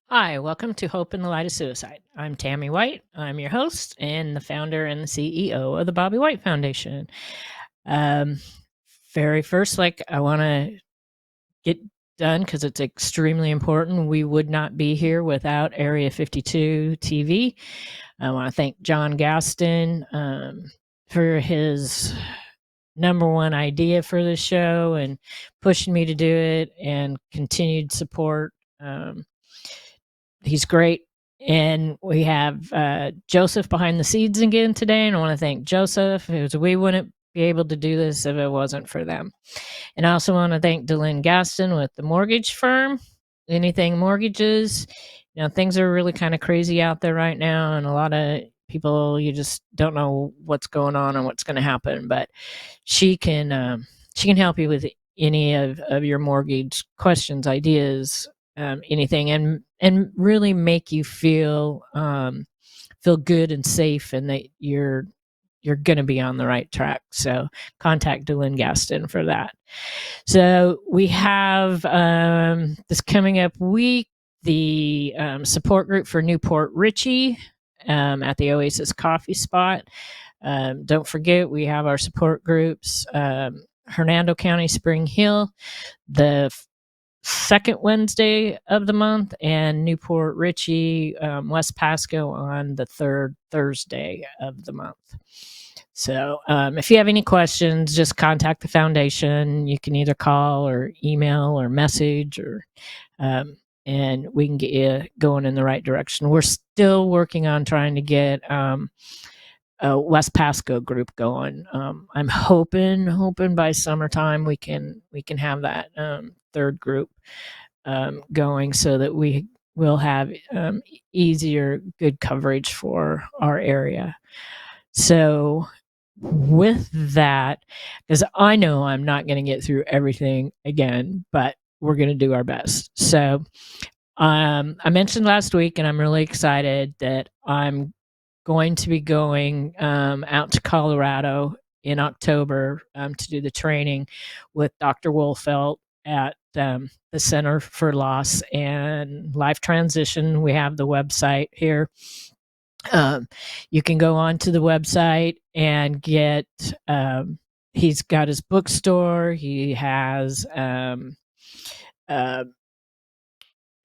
Hi, welcome to Hope in the Light of Suicide. I'm Tammy White. I'm your host and the founder and the CEO of the Bobby White Foundation. Um, Very first, I want to get done because it's extremely important. We would not be here without Area 52 TV. I want to thank John Gaston for his number one idea for the show and pushing me to do it and continued support. He's great. And we have Joseph behind the scenes again today. And I want to thank Joseph, because we wouldn't be able to do this if it wasn't for them. And I also want to thank Delynn Gaston with the mortgage firm, Anything Mortgages. Things are really kind of crazy out there right now. And a lot of people, you just don't know what's going on and what's going to happen. But she can help you with any of your mortgage questions, ideas, anything, and really make you feel good and safe, and that you're going to be on the right track. So contact Delynn Gaston for that. So we have this coming up week, the support group for Newport Richey at the Oasis Coffee Spot. Don't forget, we have our support groups, Hernando County, Spring Hill, the second Wednesday of the month, and Newport Richey, West Pasco on the third Thursday of the month. So if you have any questions, just contact the foundation. You can either call or email or message, and we can get you going in the right direction. We're still working on trying to get a West Pasco group going. I'm hoping by summertime we can have that third group going, so that we will have easier, good coverage for our area. So with that, because I know I'm not going to get through everything again, but we're going to do our best. So I mentioned last week, and I'm really excited that I'm going to be going out to Colorado in October to do the training with Dr. Wolfelt at the Center for Loss and Life Transition. We have the website here. You can go on to the website and get, he's got his bookstore. He has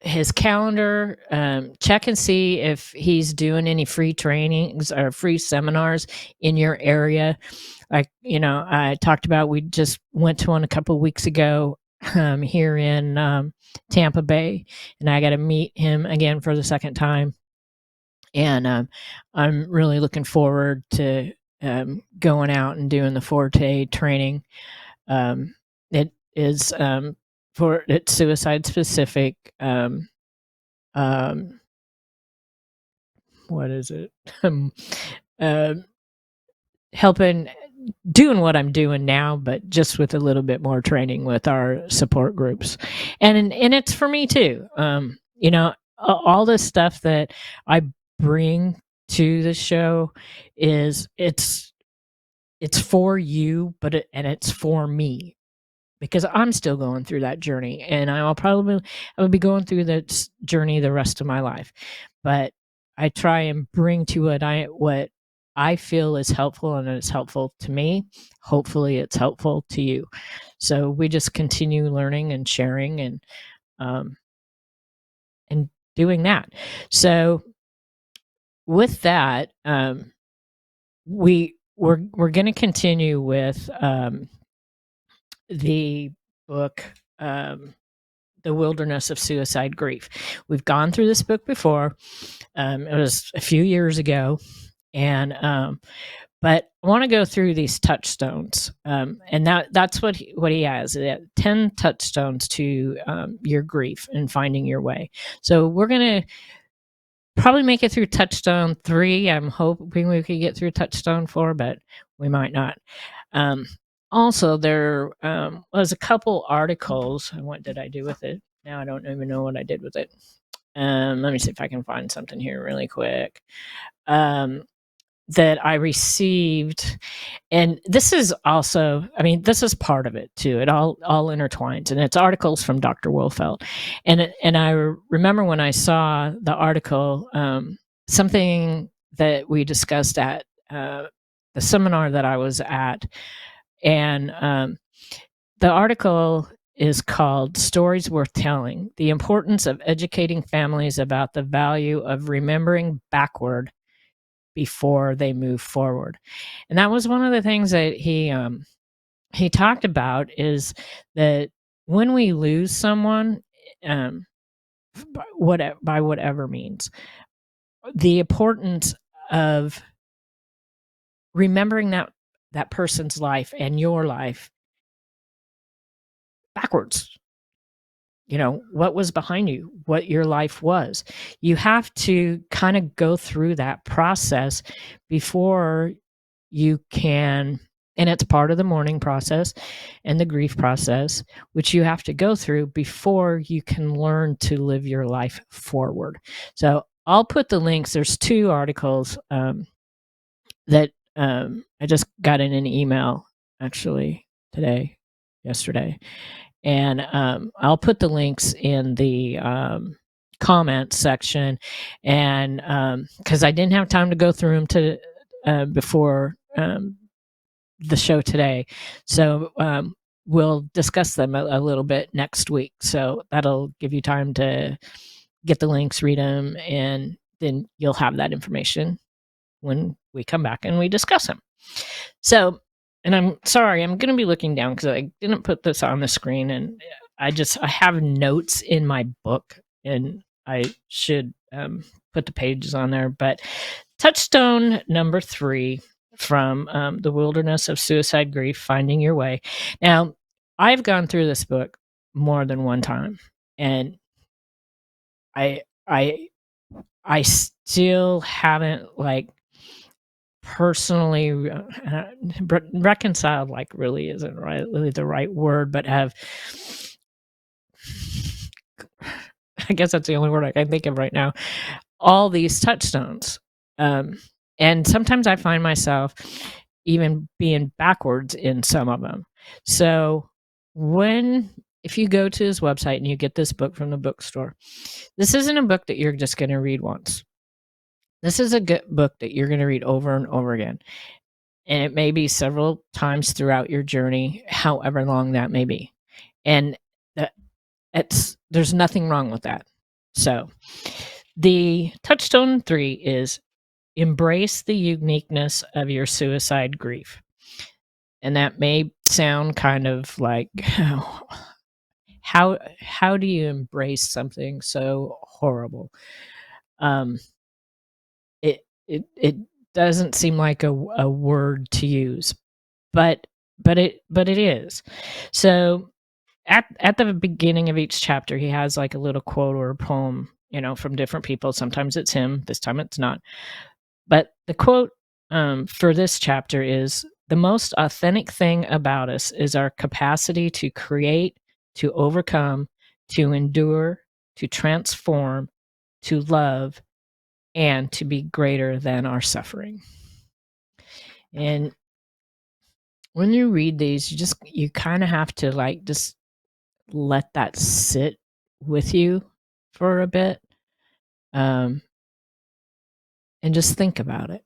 his calendar. Check and see if he's doing any free trainings or free seminars in your area. I talked about, we just went to one a couple of weeks ago here in Tampa Bay, and I got to meet him again for the second time. And I'm really looking forward to going out and doing the Forte training. It is it's suicide specific. What is it? Helping, doing what I'm doing now, but just with a little bit more training with our support groups, and it's for me too. All this stuff that I bring to the show it's for you, but it's for me, because I'm still going through that journey, and I will be going through that journey the rest of my life. But I try and bring to what I feel is helpful, and it's helpful to me. Hopefully, it's helpful to you. So we just continue learning and sharing um, and doing that. So with that, we're going to continue with the book, The Wilderness of Suicide Grief. We've gone through this book before. It was a few years ago, and but I want to go through these touchstones, and that's what he has. 10 touchstones to your grief and finding your way. So we're gonna probably make it through touchstone 3. I'm hoping we could get through touchstone 4, but we might not. Also, there was a couple articles. What did I do with it? Now I don't even know what I did with it. Let me see if I can find something here really quick. that I received, and this is also, I mean, this is part of it too. It all intertwines, and it's articles from Dr. Wolfelt, and I remember when I saw the article, something that we discussed at the seminar that I was at, and the article is called "Stories Worth Telling: The Importance of Educating Families About the Value of Remembering Backward Before They Move Forward." And that was one of the things that he talked about, is that when we lose someone, um, by whatever means, the importance of remembering that person's life and your life backwards. What was behind you, what your life was. You have to kind of go through that process before you can, and it's part of the mourning process and the grief process, which you have to go through before you can learn to live your life forward. So I'll put the links. There's 2 articles that I just got in an email actually yesterday. And I'll put the links in the comment section, and because I didn't have time to go through them before the show today, so we'll discuss them a little bit next week. So that'll give you time to get the links, read them, and then you'll have that information when we come back and we discuss them. So, and I'm sorry, I'm going to be looking down because I didn't put this on the screen, and I have notes in my book, and I should put the pages on there. But Touchstone number 3 from The Wilderness of Suicide Grief, Finding Your Way. Now, I've gone through this book more than one time, and I still haven't personally reconciled, really isn't really the right word, but have, I guess that's the only word I can think of right now, all these touchstones. And sometimes I find myself even being backwards in some of them. So if you go to his website and you get this book from the bookstore, this isn't a book that you're just going to read once. This is a good book that you're going to read over and over again. And it may be several times throughout your journey, however long that may be. And there's nothing wrong with that. So the Touchstone 3 is embrace the uniqueness of your suicide grief. And that may sound kind of like, how do you embrace something so horrible? It doesn't seem like a word to use, but it is. So at the beginning of each chapter, he has a little quote or a poem, from different people. Sometimes it's him, this time it's not. But the quote for this chapter is, "The most authentic thing about us is our capacity to create, to overcome, to endure, to transform, to love, and to be greater than our suffering." And when you read these, you kind of have to just let that sit with you for a bit, and just think about it.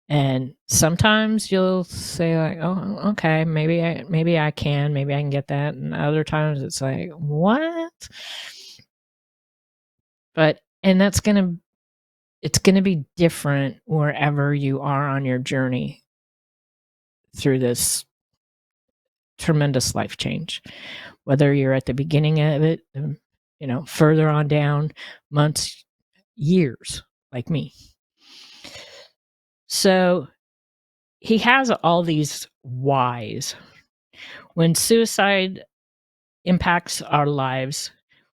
And sometimes you'll say "Oh, okay, maybe I can get that," and other times it's like, "What?" But it's gonna be different wherever you are on your journey through this tremendous life change, whether you're at the beginning of it, further on down, months, years, like me. So he has all these whys. When suicide impacts our lives,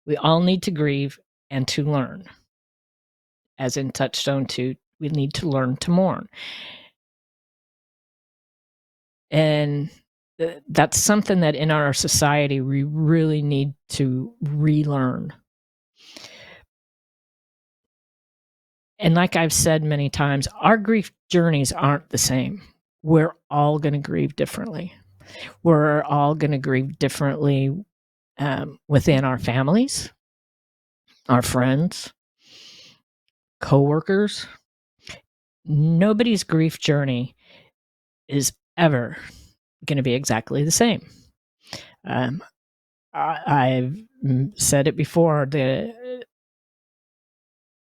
we all need to grieve and to learn. As in Touchstone 2, we need to learn to mourn. And that's something that in our society we really need to relearn. And like I've said many times, our grief journeys aren't the same. We're all going to grieve differently. We're all going to grieve differently within our families, our friends, coworkers. Nobody's grief journey is ever going to be exactly the same. I've said it before,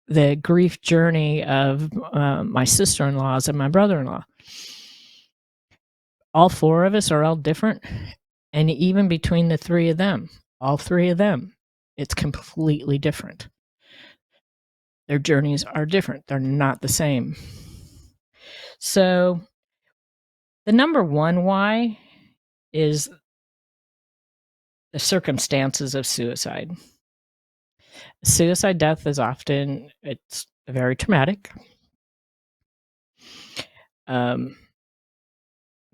the grief journey of my sister-in-laws and my brother-in-law. All four of us are all different. And even between the three of them, all three of them, it's completely different. Their journeys are different. They're not the same. So the number one why is the circumstances of suicide. Suicide death is often, it's very traumatic.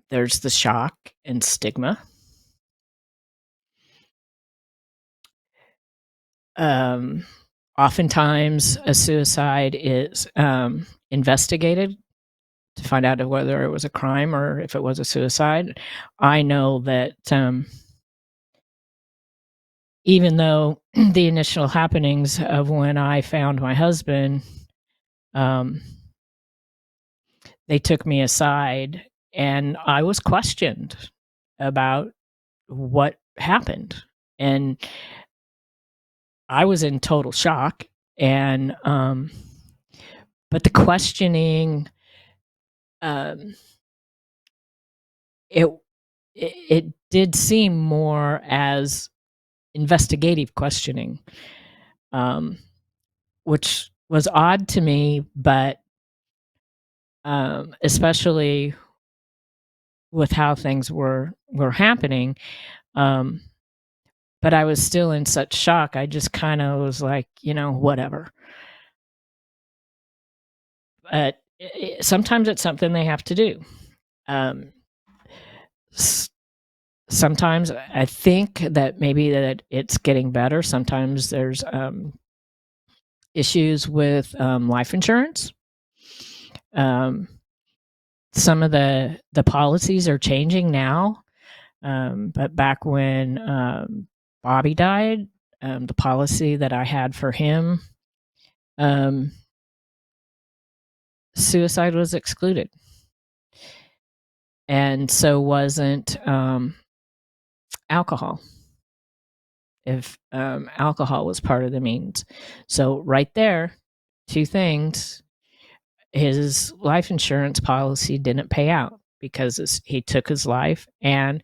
There's the shock and stigma. Oftentimes a suicide is investigated to find out whether it was a crime or if it was a suicide. I know that even though the initial happenings of when I found my husband, they took me aside and I was questioned about what happened. And I was in total shock. And, but the questioning, it did seem more as investigative questioning, which was odd to me, but especially with how things were happening. But I was still in such shock. I just kind of was like, whatever. But sometimes it's something they have to do. Sometimes I think that maybe that it's getting better. Sometimes there's issues with life insurance. Some of the policies are changing now, but back when Bobby died, the policy that I had for him, suicide was excluded, and so wasn't alcohol. If alcohol was part of the means, so right there, two things. His life insurance policy didn't pay out because he took his life and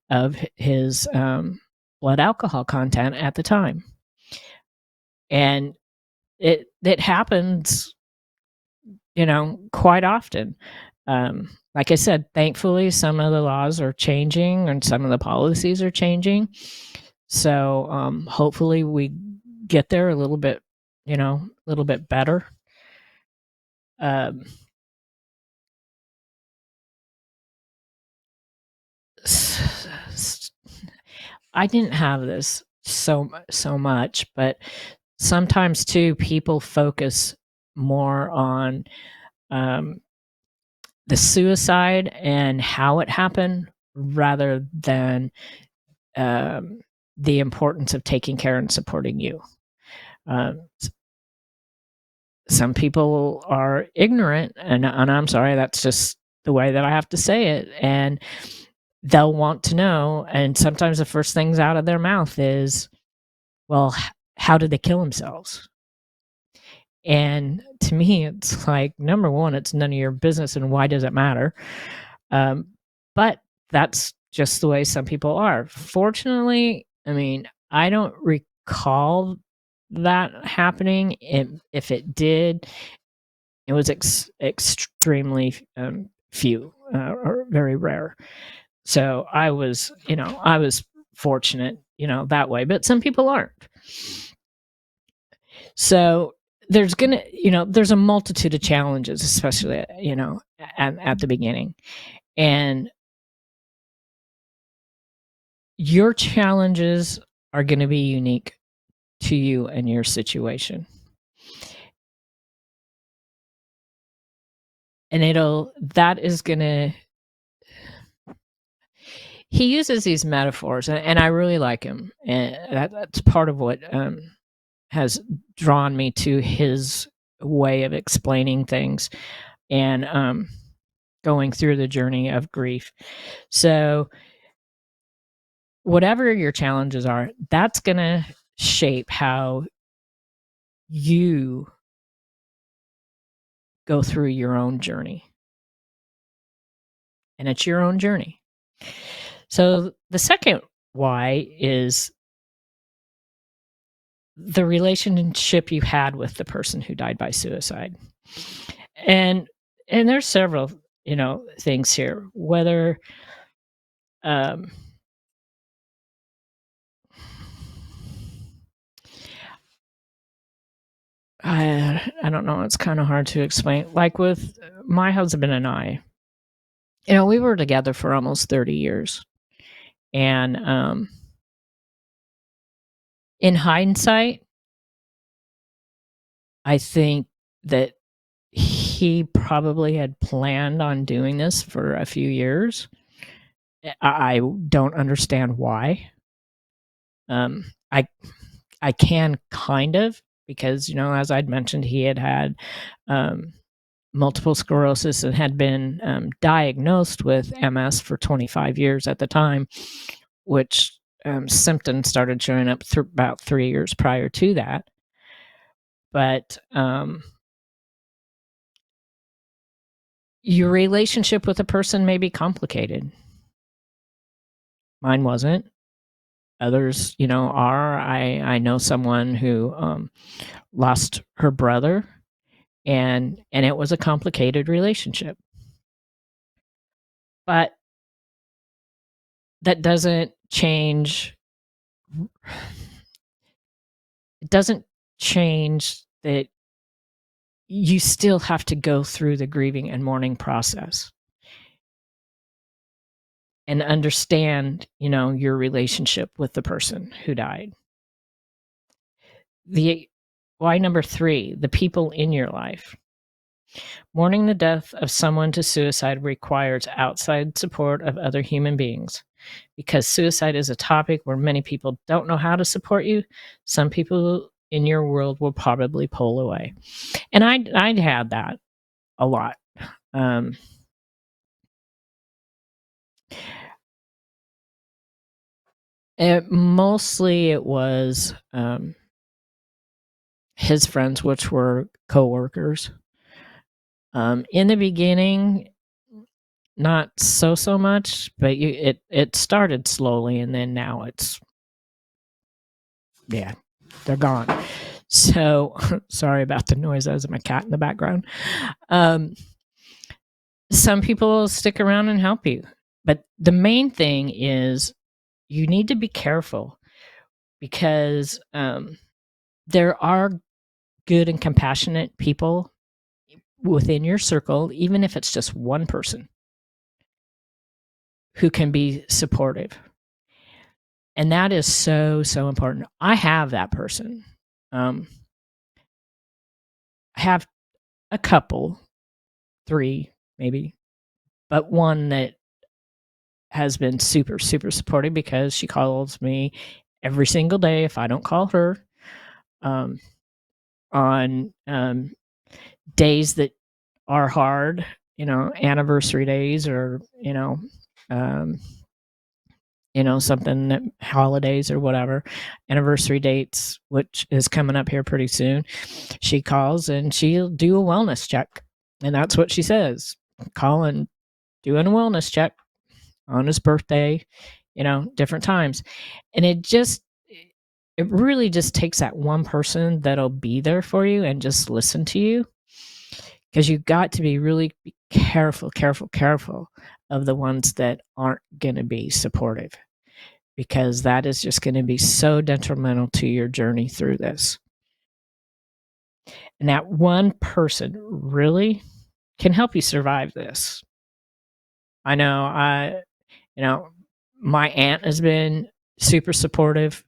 of his blood alcohol content at the time. And it happens, quite often. Like I said, thankfully, some of the laws are changing and some of the policies are changing. So hopefully we get there a little bit, a little bit better. I didn't have this so much, but sometimes too, people focus more on the suicide and how it happened rather than the importance of taking care and supporting you. Some people are ignorant, and I'm sorry, that's just the way that I have to say it. And they'll want to know, and sometimes the first things out of their mouth is, well, how did they kill themselves? And to me, it's like, number one, it's none of your business, and why does it matter? But that's just the way some people are. Fortunately, I mean, I don't recall that happening. If it did, it was extremely few or very rare. So I was fortunate, that way. But some people aren't. So there's a multitude of challenges, especially at the beginning, and your challenges are going to be unique to you and your situation. And that is going to, he uses these metaphors, and I really like him. And that's part of what has drawn me to his way of explaining things and going through the journey of grief. So, whatever your challenges are, that's going to shape how you go through your own journey. And it's your own journey. So, the second why is the relationship you had with the person who died by suicide. And there's several, things here, whether I don't know, it's kind of hard to explain. Like with my husband and I, we were together for almost 30 years. And in hindsight, I think that he probably had planned on doing this for a few years. I don't understand why. I can kind of, because, as I'd mentioned, he had multiple sclerosis and had been diagnosed with MS for 25 years at the time, which symptoms started showing up about 3 years prior to that. But your relationship with a person may be complicated. Mine wasn't. Others, are. I know someone who lost her brother, and it was a complicated relationship. But that doesn't change. It doesn't change that you still have to go through the grieving and mourning process and understand, your relationship with the person who died. The why number 3, the people in your life. Mourning the death of someone to suicide requires outside support of other human beings. Because suicide is a topic where many people don't know how to support you, some people in your world will probably pull away. And I'd had that a lot. Mostly it was his friends, which were coworkers. In the beginning, not so much, but it started slowly, and then now they're gone. So sorry about the noise. That was my cat in the background. Some people stick around and help you, but the main thing is you need to be careful, because there are good and compassionate people within your circle, even if it's just one person who can be supportive. And that is so important. I have that person. I have a couple, 3 maybe, but one that has been super supportive, because she calls me every single day if I don't call her. On days that are hard, anniversary days, or something that holidays or whatever, anniversary dates, which is coming up here pretty soon. She calls and she'll do a wellness check. And that's what she says. Calling, doing a wellness check on his birthday, different times. And it really just takes that one person that'll be there for you and just listen to you. Because you've got to be really careful of the ones that aren't going to be supportive, because that is just going to be so detrimental to your journey through this. And that one person really can help you survive this. I know, my aunt has been super supportive.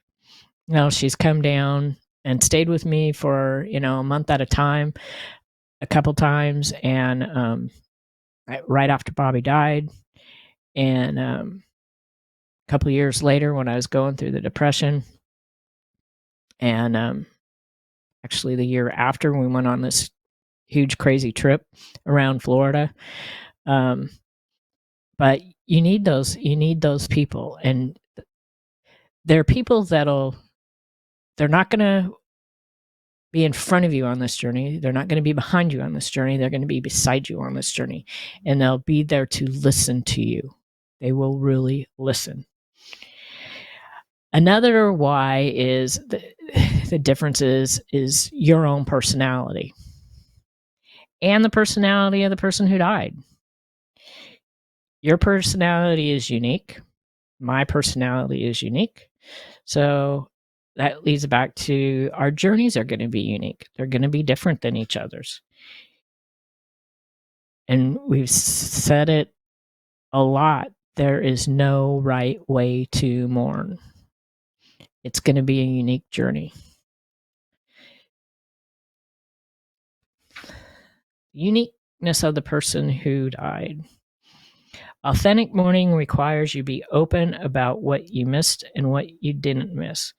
She's come down and stayed with me for, a month at a time, a couple times. And right after Bobby died. And a couple of years later, when I was going through the depression, and actually the year after, we went on this huge, crazy trip around Florida. But you need those people, and there are people they're not going to be in front of you on this journey. They're not going to be behind you on this journey. They're going to be beside you on this journey, and they'll be there to listen to you. They will really listen. Another why is the difference is your own personality and the personality of the person who died. Your personality is unique. My personality is unique. So that leads back to our journeys are going to be unique. They're going to be different than each other's. And we've said it a lot. There is no right way to mourn. It's going to be a unique journey. Uniqueness of the person who died. Authentic mourning requires you be open about what you missed and what you didn't miss.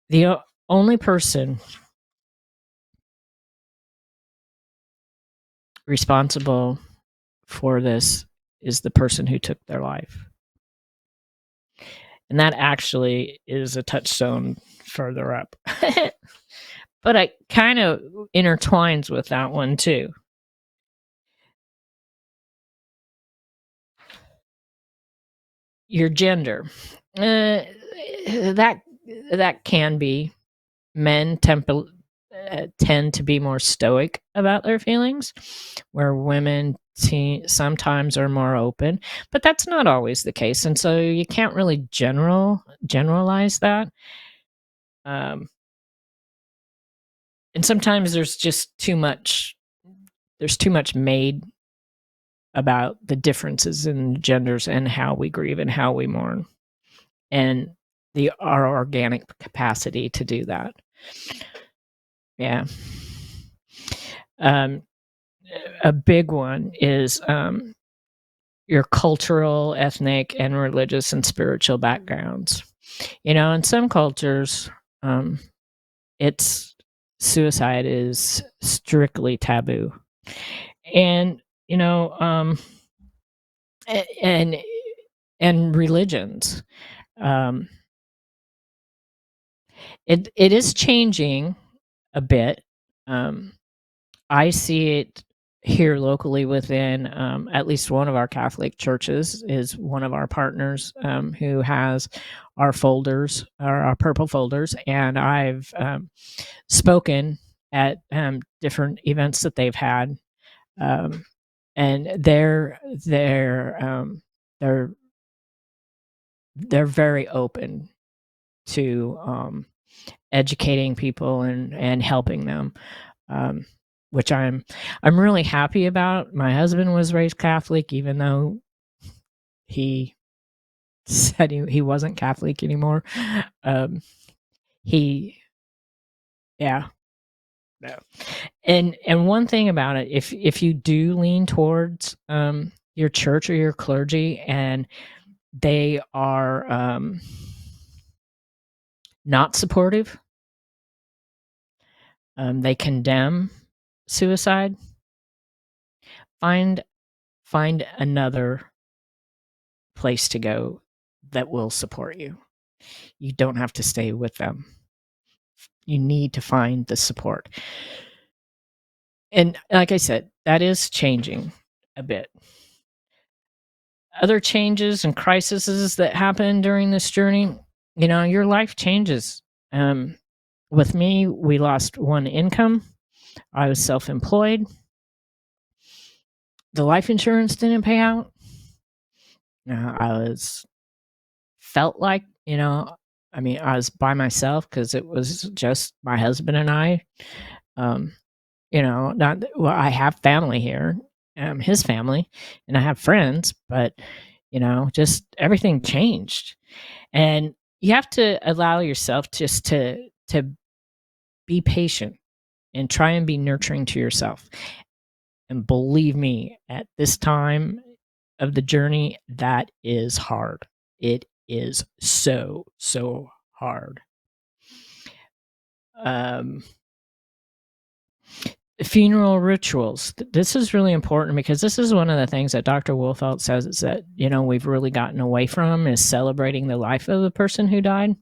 The only person responsible for this is the person who took their life. And that actually is a touchstone further up. But it kind of intertwines with that one too. Your gender. That can be. Men tend to be more stoic about their feelings, where women sometimes are more open, but that's not always the case, and so you can't really generalize that. And sometimes there's just too much made about the differences in genders and how we grieve and how we mourn, and our organic capacity to do that. Yeah. A big one is your cultural, ethnic, and religious and spiritual backgrounds. In some cultures, suicide is strictly taboo, and and religions. It is changing a bit. I see it here locally within at least one of our Catholic churches is one of our partners who has our folders, our purple folders, and I've spoken at different events that they've had, and they're very open to educating people and helping them. Which I'm really happy about. My husband was raised Catholic, even though he said he wasn't Catholic anymore. Yeah. And one thing about it, if you do lean towards your church or your clergy, and they are not supportive, they condemn suicide, find another place to go that will support you. You don't have to stay with them. You need to find the support. And like I said, that is changing a bit. Other changes and crises that happen during this journey, your life changes. With me, we lost one income. I was self-employed. The life insurance didn't pay out. I felt like, I was by myself because it was just my husband and I. I have family here, his family, and I have friends, but, just everything changed. And you have to allow yourself just to be patient and try and be nurturing to yourself. And believe me, at this time of the journey, that is hard. It is so, so hard. Funeral rituals. This is really important because this is one of the things that Dr. Wolfelt says is that, we've really gotten away from is celebrating the life of the person who died.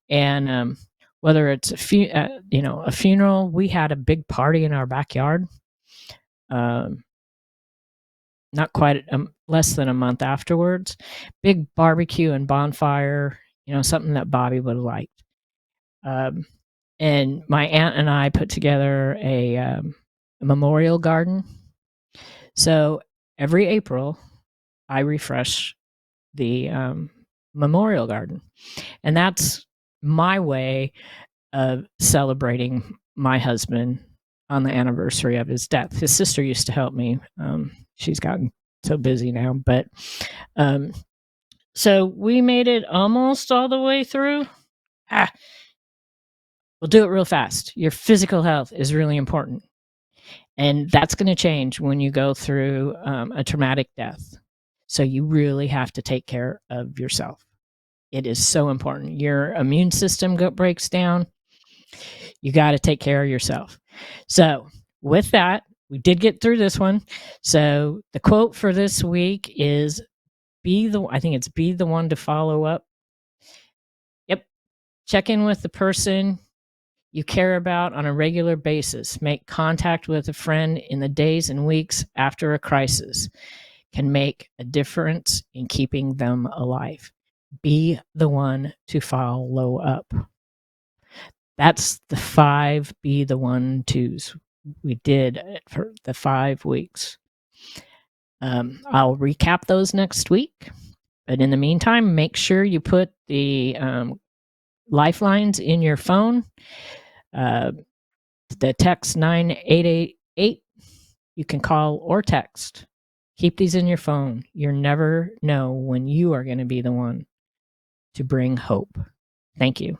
And whether it's a funeral, we had a big party in our backyard. Not quite less than a month afterwards, big barbecue and bonfire, something that Bobby would have liked. And my aunt and I put together a memorial garden. So every April, I refresh the memorial garden. And that's my way of celebrating my husband on the anniversary of his death. His sister used to help me. She's gotten so busy now. But so we made it almost all the way through. We'll do it real fast. Your physical health is really important. And that's going to change when you go through a traumatic death. So you really have to take care of yourself. It is so important. Your immune system breaks down. You got to take care of yourself. So with that, we did get through this one. So the quote for this week is be the one to follow up. Yep. Check in with the person you care about on a regular basis. Make contact with a friend in the days and weeks after a crisis. Can make a difference in keeping them alive. Be the one to follow up. That's the 5 be the one twos we did for the 5 weeks. I'll recap those next week. But in the meantime, make sure you put the lifelines in your phone. The text 9888, you can call or text. Keep these in your phone. You never know when you are going to be the one to bring hope. Thank you.